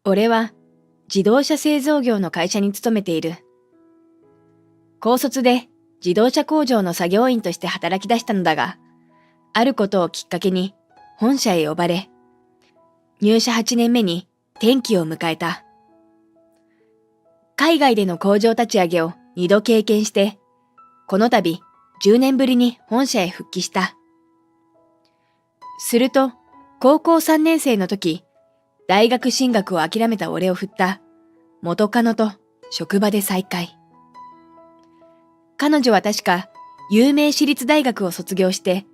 俺は自動車製造業の会社に勤めている。高卒で自動車工場の作業員として働き出したのだが、あることをきっかけに本社へ呼ばれ、入社8年目に転機を迎えた。海外での工場立ち上げを2度経験して、この度10年ぶりに本社へ復帰した。すると、高校3年生の時、大学進学を諦めた俺を振った元カノと職場で再会。彼女は確か有名私立大学を卒業して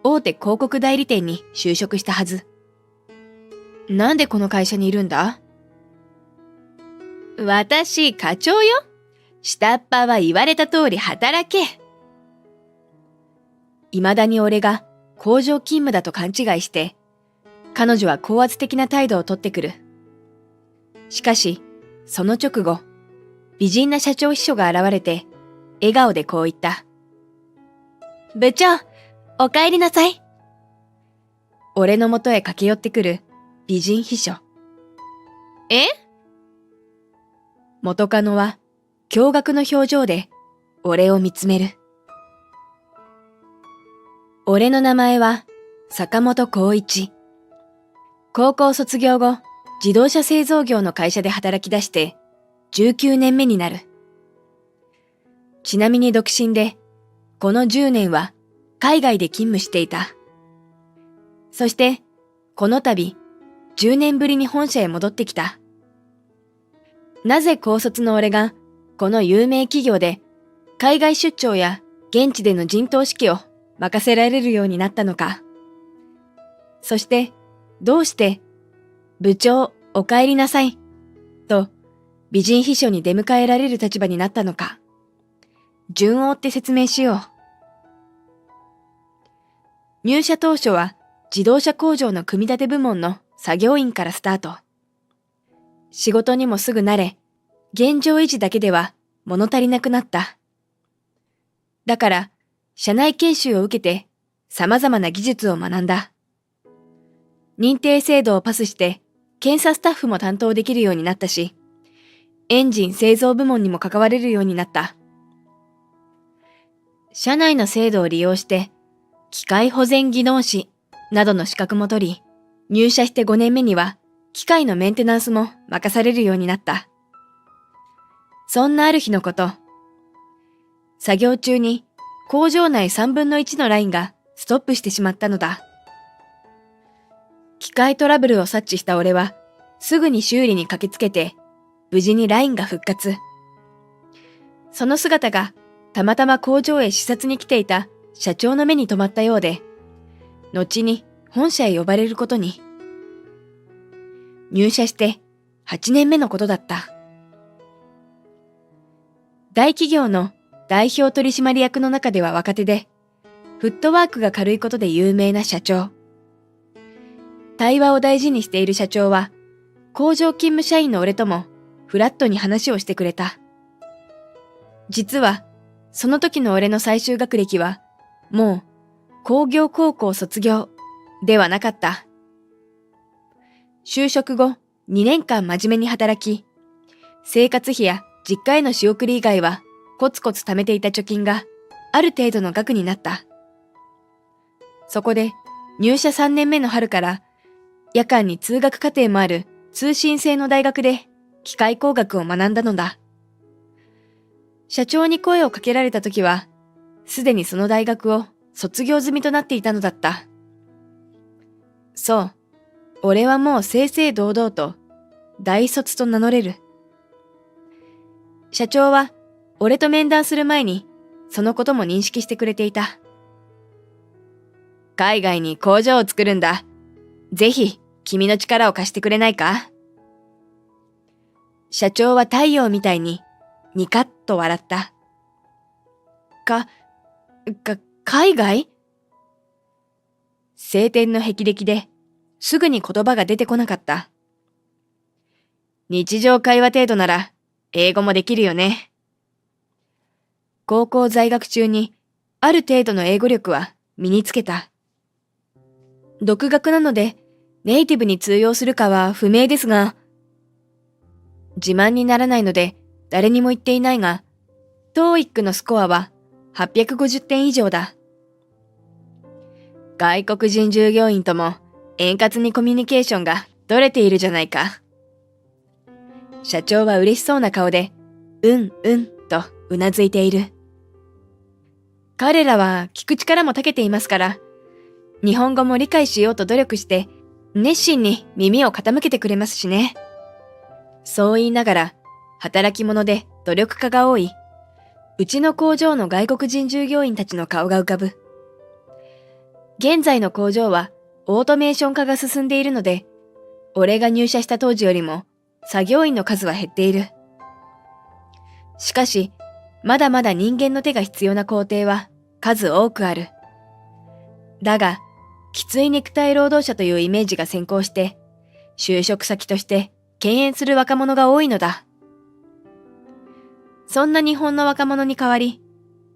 大手広告代理店に就職したはず。なんでこの会社にいるんだ？私、課長よ。下っ端は言われた通り働け。未だに俺が工場勤務だと勘違いして、彼女は高圧的な態度をとってくる。しかし、その直後、美人な社長秘書が現れて、笑顔でこう言った。部長、お帰りなさい。俺の元へ駆け寄ってくる美人秘書。え？元カノは驚愕の表情で俺を見つめる。俺の名前は坂本浩一。高校卒業後、自動車製造業の会社で働き出して19年目になる。ちなみに独身で、この10年は海外で勤務していた。そして、この度、10年ぶりに本社へ戻ってきた。なぜ高卒の俺が、この有名企業で、海外出張や現地での陣頭指揮を任せられるようになったのか。そして、どうして、部長、お帰りなさい、と美人秘書に出迎えられる立場になったのか。順を追って説明しよう。入社当初は自動車工場の組み立て部門の作業員からスタート。仕事にもすぐ慣れ、現状維持だけでは物足りなくなった。だから、社内研修を受けて様々な技術を学んだ。認定制度をパスして検査スタッフも担当できるようになったし、エンジン製造部門にも関われるようになった。社内の制度を利用して、機械保全技能士などの資格も取り、入社して5年目には機械のメンテナンスも任されるようになった。そんなある日のこと、作業中に工場内3分の1のラインがストップしてしまったのだ。機械トラブルを察知した俺は、すぐに修理に駆けつけて、無事にラインが復活。その姿が、たまたま工場へ視察に来ていた社長の目に留まったようで、後に本社へ呼ばれることに。入社して8年目のことだった。大企業の代表取締役の中では若手で、フットワークが軽いことで有名な社長。対話を大事にしている社長は、工場勤務社員の俺ともフラットに話をしてくれた。実は、その時の俺の最終学歴は、もう工業高校卒業ではなかった。就職後2年間真面目に働き、生活費や実家への仕送り以外はコツコツ貯めていた貯金がある程度の額になった。そこで入社3年目の春から夜間に通学課程もある通信制の大学で機械工学を学んだのだ。社長に声をかけられた時は、すでにその大学を卒業済みとなっていたのだった。そう、俺はもう正々堂々と大卒と名乗れる。社長は俺と面談する前にそのことも認識してくれていた。海外に工場を作るんだ。ぜひ君の力を貸してくれないか？社長は太陽みたいにニカッと笑った。海外？晴天の霹靂ですぐに言葉が出てこなかった。日常会話程度なら英語もできるよね。高校在学中にある程度の英語力は身につけた。独学なのでネイティブに通用するかは不明ですが、自慢にならないので誰にも言っていないが、TOEIC のスコアは850点以上だ。外国人従業員とも円滑にコミュニケーションが取れているじゃないか。社長は嬉しそうな顔で、うんうんとうなずいている。彼らは聞く力も長けていますから、日本語も理解しようと努力して熱心に耳を傾けてくれますしね。そう言いながら働き者で努力家が多い、うちの工場の外国人従業員たちの顔が浮かぶ。現在の工場はオートメーション化が進んでいるので、俺が入社した当時よりも作業員の数は減っている。しかし、まだまだ人間の手が必要な工程は数多くある。だが、きつい肉体労働者というイメージが先行して、就職先として敬遠する若者が多いのだ。そんな日本の若者に代わり、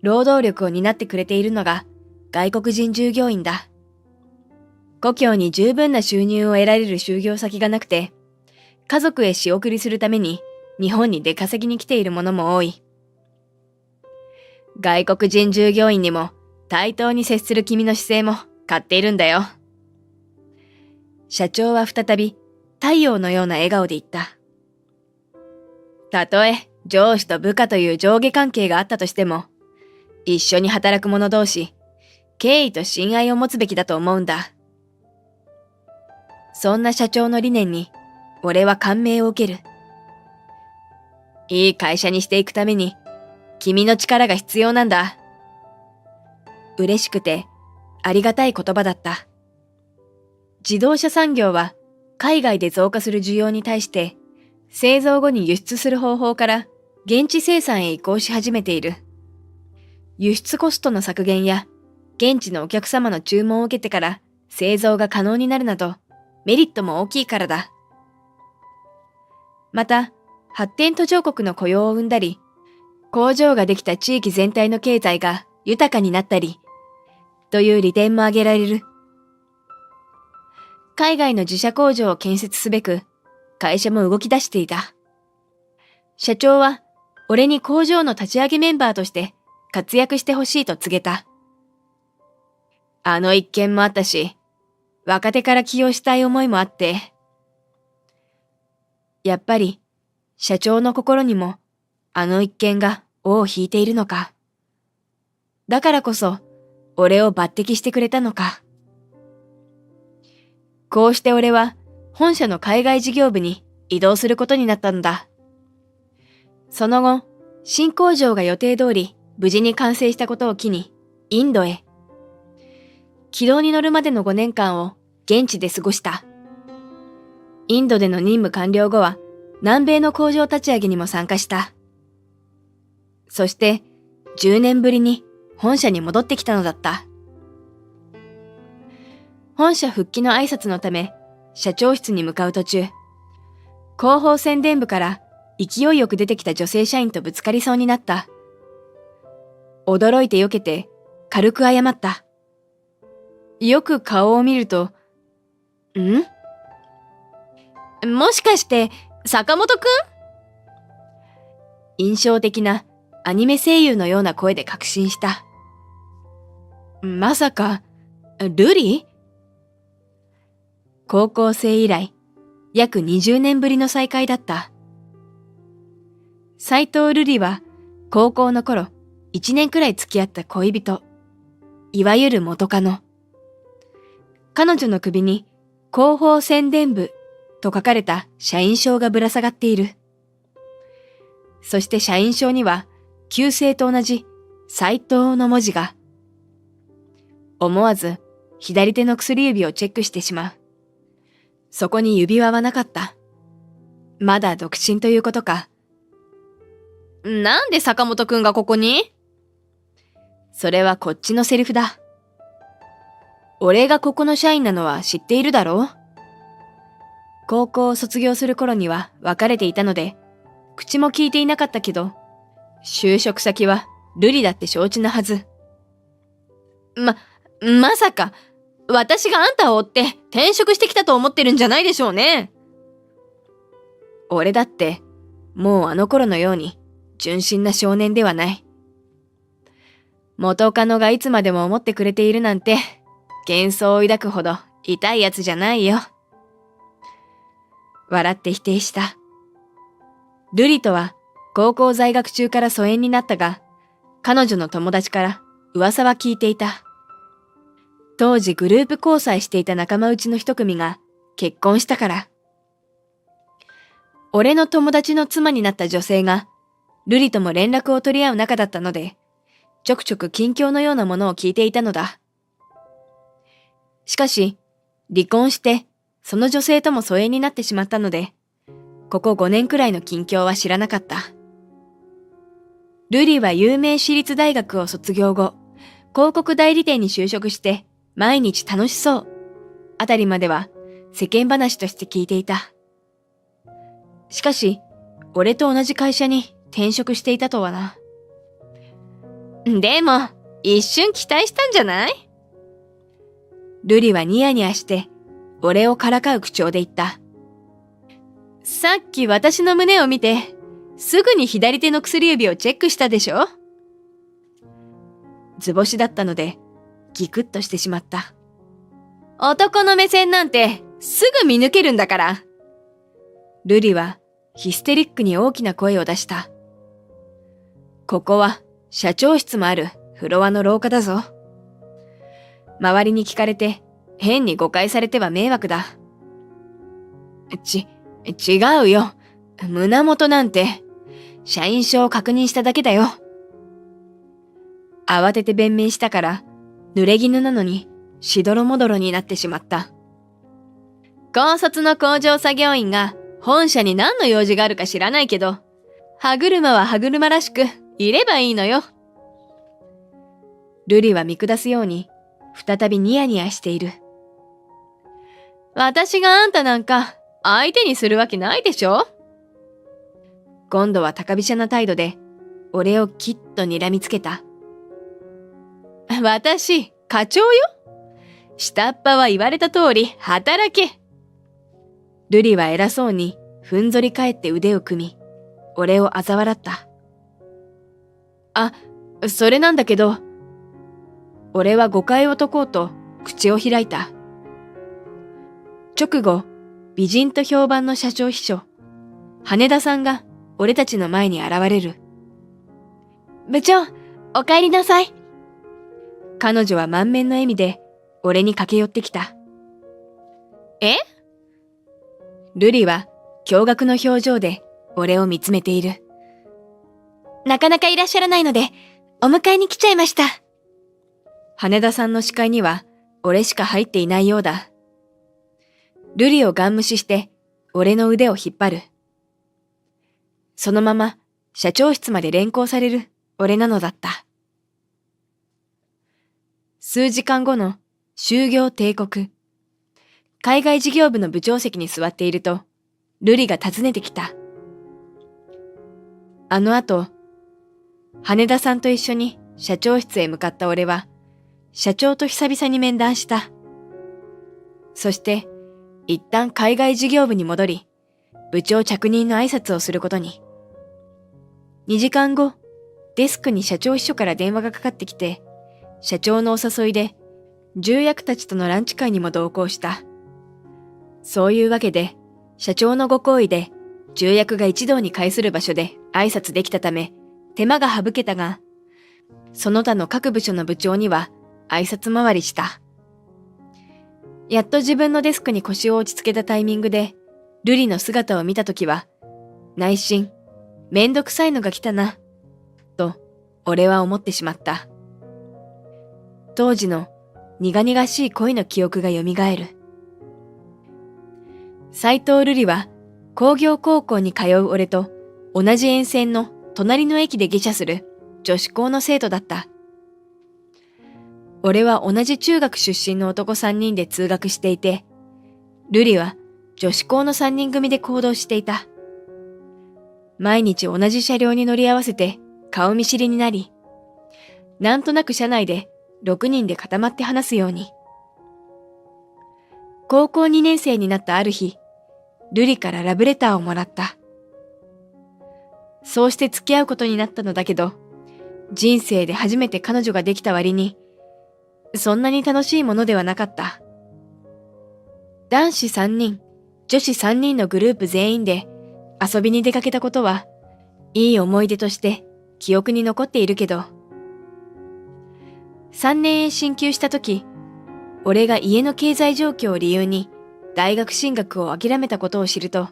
労働力を担ってくれているのが外国人従業員だ。故郷に十分な収入を得られる就業先がなくて、家族へ仕送りするために日本に出稼ぎに来ている者も多い。外国人従業員にも対等に接する君の姿勢も買っているんだよ。社長は再び太陽のような笑顔で言った。たとえ上司と部下という上下関係があったとしても、一緒に働く者同士、敬意と親愛を持つべきだと思うんだ。そんな社長の理念に、俺は感銘を受ける。いい会社にしていくために、君の力が必要なんだ。嬉しくて、ありがたい言葉だった。自動車産業は、海外で増加する需要に対して、製造後に輸出する方法から現地生産へ移行し始めている。輸出コストの削減や、現地のお客様の注文を受けてから製造が可能になるなど、メリットも大きいからだ。また、発展途上国の雇用を生んだり、工場ができた地域全体の経済が豊かになったり、という利点も挙げられる。海外の自社工場を建設すべく、会社も動き出していた。社長は、俺に工場の立ち上げメンバーとして活躍してほしいと告げた。あの一件もあったし、若手から起用したい思いもあって、やっぱり、社長の心にも、あの一件が尾を引いているのか。だからこそ、俺を抜擢してくれたのか。こうして俺は、本社の海外事業部に移動することになったのだ。その後、新工場が予定通り無事に完成したことを機に、インドへ。軌道に乗るまでの5年間を現地で過ごした。インドでの任務完了後は、南米の工場立ち上げにも参加した。そして、10年ぶりに本社に戻ってきたのだった。本社復帰の挨拶のため、社長室に向かう途中、広報宣伝部から勢いよく出てきた女性社員とぶつかりそうになった。驚いて避けて、軽く謝った。よく顔を見ると、もしかして、坂本くん？印象的なアニメ声優のような声で確信した。まさか、瑠璃？高校生以来、約20年ぶりの再会だった。斉藤瑠璃は、高校の頃、1年くらい付き合った恋人、いわゆる元カノ。彼女の首に、広報宣伝部と書かれた社員証がぶら下がっている。そして社員証には、旧姓と同じ斉藤の文字が。思わず左手の薬指をチェックしてしまう。そこに指輪はなかった。まだ独身ということか。なんで坂本くんがここに？それはこっちのセリフだ。俺がここの社員なのは知っているだろう？高校を卒業する頃には別れていたので、口も聞いていなかったけど、就職先は瑠璃だって承知なはず。まさか、私があんたを追って転職してきたと思ってるんじゃないでしょうね。俺だって、もうあの頃のように純真な少年ではない。元カノがいつまでも思ってくれているなんて、幻想を抱くほど痛いやつじゃないよ。笑って否定した。瑠璃とは高校在学中から疎遠になったが、彼女の友達から噂は聞いていた。当時グループ交際していた仲間内の一組が結婚したから。俺の友達の妻になった女性が、瑠璃とも連絡を取り合う仲だったので、ちょくちょく近況のようなものを聞いていたのだ。しかし、離婚して、その女性とも疎遠になってしまったので、ここ5年くらいの近況は知らなかった。瑠璃は有名私立大学を卒業後、広告代理店に就職して、毎日楽しそう。あたりまでは世間話として聞いていた。しかし、俺と同じ会社に転職していたとはな。でも、一瞬期待したんじゃない？瑠璃はニヤニヤして、俺をからかう口調で言った。さっき私の胸を見て、すぐに左手の薬指をチェックしたでしょ？図星だったので、ギクッとしてしまった。男の目線なんて、すぐ見抜けるんだから。瑠璃はヒステリックに大きな声を出した。ここは社長室もあるフロアの廊下だぞ。周りに聞かれて変に誤解されては迷惑だ。違うよ。胸元なんて、社員証を確認しただけだよ。慌てて弁明したから、濡れ衣なのにしどろもどろになってしまった。高卒の工場作業員が本社に何の用事があるか知らないけど、歯車は歯車らしくいればいいのよ。瑠璃は見下すように再びニヤニヤしている。私があんたなんか相手にするわけないでしょ？今度は高飛車な態度で俺をきっと睨みつけた。私、課長よ。下っ端は言われた通り働け。瑠璃は偉そうにふんぞり返って腕を組み、俺を嘲笑った。あ、それなんだけど、俺は誤解を解こうと口を開いた。直後、美人と評判の社長秘書、羽田さんが俺たちの前に現れる。部長、お帰りなさい。彼女は満面の笑みで俺に駆け寄ってきた。え？瑠璃は驚愕の表情で俺を見つめている。なかなかいらっしゃらないので、お迎えに来ちゃいました。羽田さんの視界には俺しか入っていないようだ。瑠璃をガン無視して俺の腕を引っ張る。そのまま社長室まで連行される俺なのだった。数時間後の就業定刻。海外事業部の部長席に座っていると、瑠璃が訪ねてきた。あの後、羽田さんと一緒に社長室へ向かった俺は、社長と久々に面談した。そして、一旦海外事業部に戻り、部長着任の挨拶をすることに。2時間後、デスクに社長秘書から電話がかかってきて、社長のお誘いで、重役たちとのランチ会にも同行した。そういうわけで、社長のご厚意で、重役が一堂に会する場所で挨拶できたため、手間が省けたが、その他の各部署の部長には挨拶回りした。やっと自分のデスクに腰を落ち着けたタイミングで、瑠璃の姿を見たときは、内心、めんどくさいのが来たな、と、俺は思ってしまった。当時の苦々しい恋の記憶が蘇る。斉藤瑠璃は工業高校に通う俺と同じ沿線の隣の駅で下車する女子校の生徒だった。俺は同じ中学出身の男3人で通学していて、瑠璃は女子校の3人組で行動していた。毎日同じ車両に乗り合わせて顔見知りになり、なんとなく車内で6人で固まって話すように。高校2年生になったある日、瑠璃からラブレターをもらった。そうして付き合うことになったのだけど、人生で初めて彼女ができた割に、そんなに楽しいものではなかった。男子3人、女子3人のグループ全員で遊びに出かけたことは、いい思い出として記憶に残っているけど、3年へ進級した時、俺が家の経済状況を理由に大学進学を諦めたことを知ると、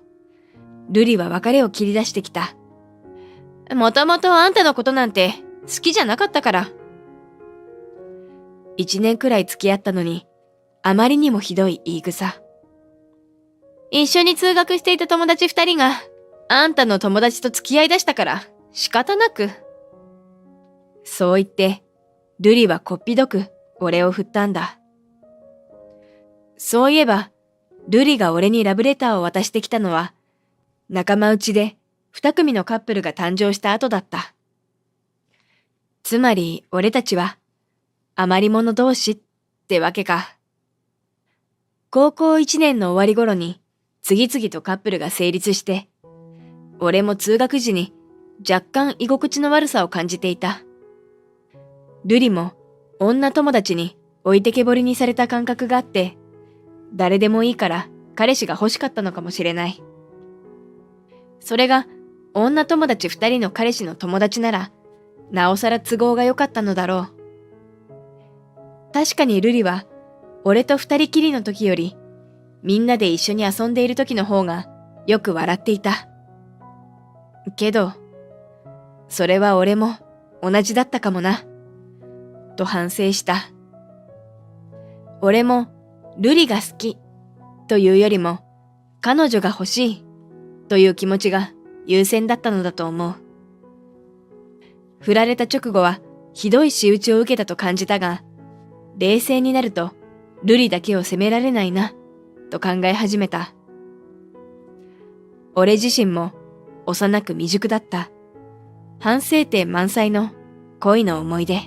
瑠璃は別れを切り出してきた。もともとあんたのことなんて好きじゃなかったから。1年くらい付き合ったのに、あまりにもひどい言い草。一緒に通学していた友達2人が、あんたの友達と付き合い出したから仕方なく。そう言って、瑠璃はこっぴどく俺を振ったんだ。そういえば、瑠璃が俺にラブレターを渡してきたのは、仲間内で2組のカップルが誕生した後だった。つまり俺たちは、余り者同士ってわけか。高校1年の終わり頃に、次々とカップルが成立して、俺も通学時に若干居心地の悪さを感じていた。瑠璃も女友達に置いてけぼりにされた感覚があって、誰でもいいから彼氏が欲しかったのかもしれない。それが女友達2人の彼氏の友達なら、なおさら都合が良かったのだろう。確かに瑠璃は、俺と2人きりの時より、みんなで一緒に遊んでいる時の方がよく笑っていた。けど、それは俺も同じだったかもな、と反省した。俺も瑠璃が好きというよりも、彼女が欲しいという気持ちが優先だったのだと思う。振られた直後はひどい仕打ちを受けたと感じたが、冷静になると瑠璃だけを責められないなと考え始めた。俺自身も幼く未熟だった反省点満載の恋の思い出。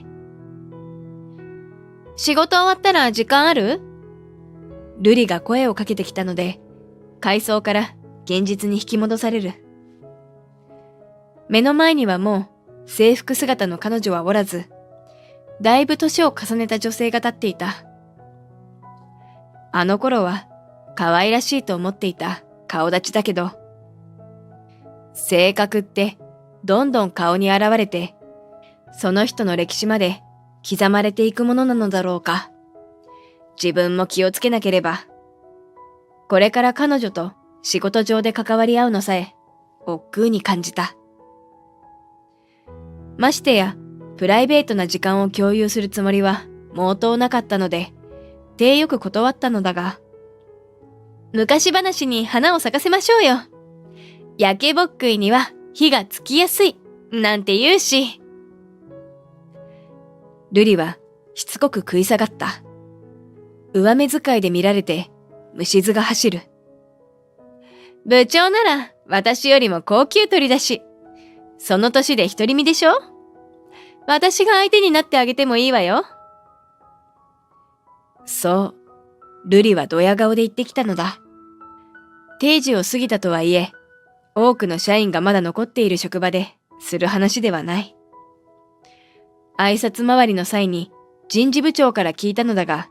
仕事終わったら時間ある？瑠璃が声をかけてきたので、回想から現実に引き戻される。目の前にはもう制服姿の彼女はおらず、だいぶ年を重ねた女性が立っていた。あの頃は可愛らしいと思っていた顔立ちだけど、性格ってどんどん顔に現れて、その人の歴史まで刻まれていくものなのだろうか。自分も気をつけなければ。これから彼女と仕事上で関わり合うのさえ、億劫に感じた。ましてや、プライベートな時間を共有するつもりは毛頭なかったので、手よく断ったのだが、昔話に花を咲かせましょうよ。焼けぼっくいには火がつきやすい、なんて言うし。瑠璃はしつこく食い下がった。上目遣いで見られて、虫唾が走る。部長なら私よりも高級鳥だし、その年で独り身でしょ？私が相手になってあげてもいいわよ。そう、瑠璃はドヤ顔で言ってきたのだ。定時を過ぎたとはいえ、多くの社員がまだ残っている職場でする話ではない。挨拶回りの際に人事部長から聞いたのだが、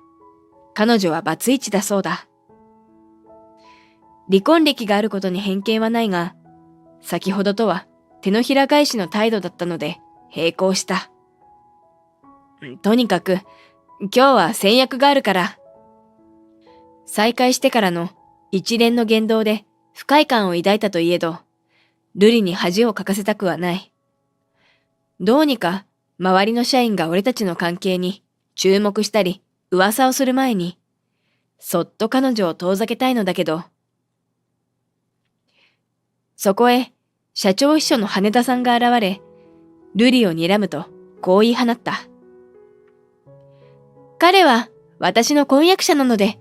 彼女はバツイチだそうだ。離婚歴があることに偏見はないが、先ほどとは手のひら返しの態度だったので並行した。とにかく今日は先約があるから。再会してからの一連の言動で不快感を抱いたといえど、瑠璃に恥をかかせたくはない。どうにか周りの社員が俺たちの関係に注目したり噂をする前に、そっと彼女を遠ざけたいのだけど。そこへ社長秘書の羽田さんが現れ、瑠璃を睨むとこう言い放った。彼は私の婚約者なので、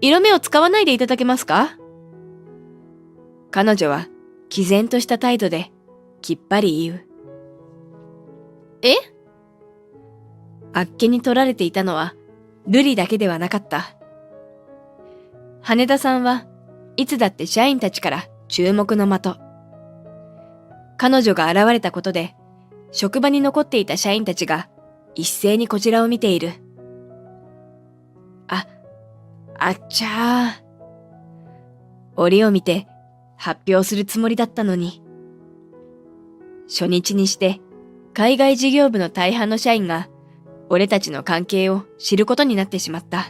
色目を使わないでいただけますか？彼女は毅然とした態度できっぱり言う。え？あっけに取られていたのは瑠璃だけではなかった。羽田さんはいつだって社員たちから注目の的。彼女が現れたことで、職場に残っていた社員たちが一斉にこちらを見ている。あっちゃー。折を見て発表するつもりだったのに。初日にして海外事業部の大半の社員が俺たちの関係を知ることになってしまった。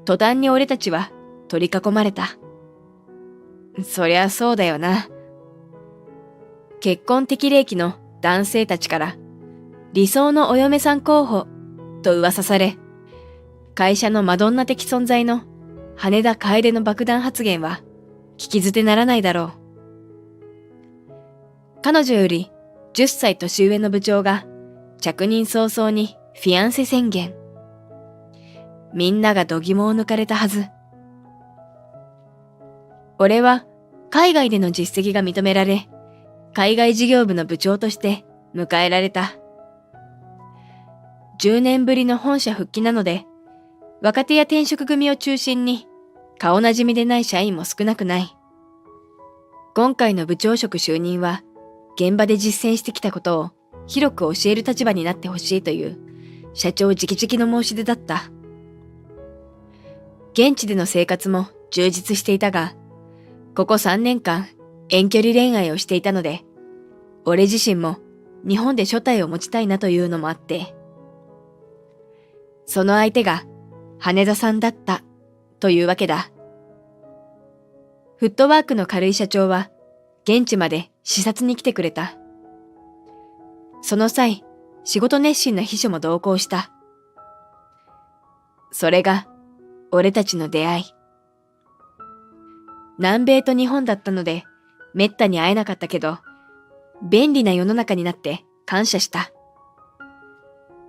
途端に俺たちは取り囲まれた。そりゃそうだよな。結婚適齢期の男性たちから理想のお嫁さん候補と噂され、会社のマドンナ的存在の羽田楓の爆弾発言は聞き捨てならないだろう。彼女より10歳年上の部長が着任早々にフィアンセ宣言。みんなが度肝を抜かれたはず。俺は海外での実績が認められ、海外事業部の部長として迎えられた。10年ぶりの本社復帰なので、若手や転職組を中心に顔なじみでない社員も少なくない。今回の部長職就任は現場で実践してきたことを広く教える立場になってほしいという社長直々の申し出だった。現地での生活も充実していたが、ここ3年間遠距離恋愛をしていたので、俺自身も日本で所帯を持ちたいなというのもあって、その相手が羽田さんだったというわけだ。フットワークの軽い社長は現地まで視察に来てくれた。その際、仕事熱心な秘書も同行した。それが俺たちの出会い。南米と日本だったのでめったに会えなかったけど、便利な世の中になって感謝した。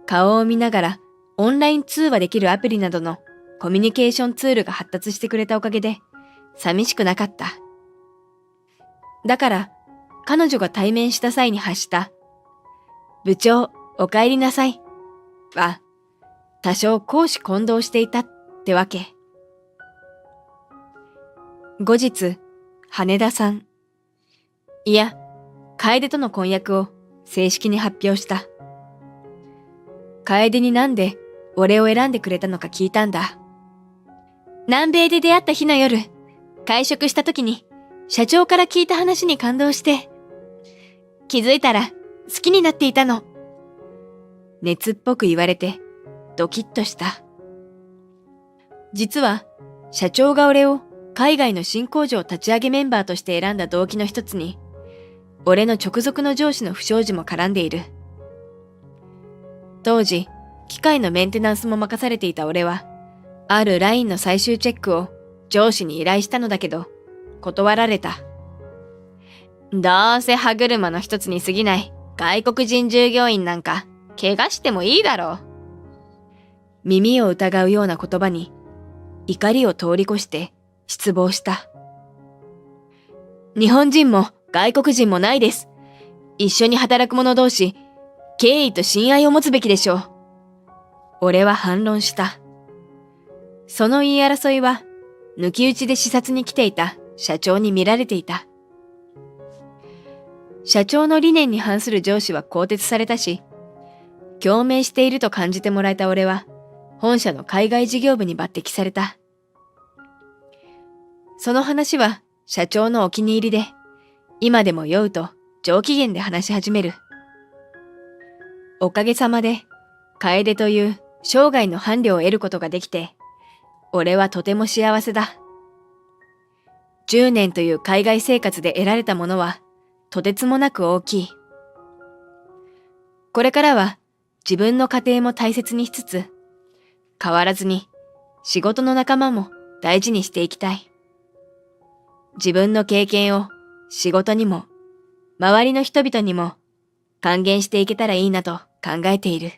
顔を見ながらオンライン通話できるアプリなどのコミュニケーションツールが発達してくれたおかげで寂しくなかった。だから彼女が対面した際に発した部長お帰りなさいは多少公私混同していたってわけ。後日、羽田さん、いや、楓との婚約を正式に発表した。楓になんで俺を選んでくれたのか聞いたんだ。南米で出会った日の夜、会食した時に社長から聞いた話に感動して、気づいたら好きになっていたの。熱っぽく言われてドキッとした。実は社長が俺を海外の新工場立ち上げメンバーとして選んだ動機の一つに、俺の直属の上司の不祥事も絡んでいる。当時、機械のメンテナンスも任されていた俺は、あるラインの最終チェックを上司に依頼したのだけど、断られた。どうせ歯車の一つに過ぎない外国人従業員なんか、怪我してもいいだろう。耳を疑うような言葉に、怒りを通り越して失望した。日本人も外国人もないです。一緒に働く者同士、敬意と親愛を持つべきでしょう。俺は反論した。その言い争いは、抜き打ちで視察に来ていた社長に見られていた。社長の理念に反する上司は更迭されたし、共鳴していると感じてもらえた俺は、本社の海外事業部に抜擢された。その話は社長のお気に入りで、今でも酔うと上機嫌で話し始める。おかげさまで、楓という生涯の伴侶を得ることができて、俺はとても幸せだ。10年という海外生活で得られたものは、とてつもなく大きい。これからは自分の家庭も大切にしつつ、変わらずに仕事の仲間も大事にしていきたい。自分の経験を仕事にも、周りの人々にも還元していけたらいいなと考えている。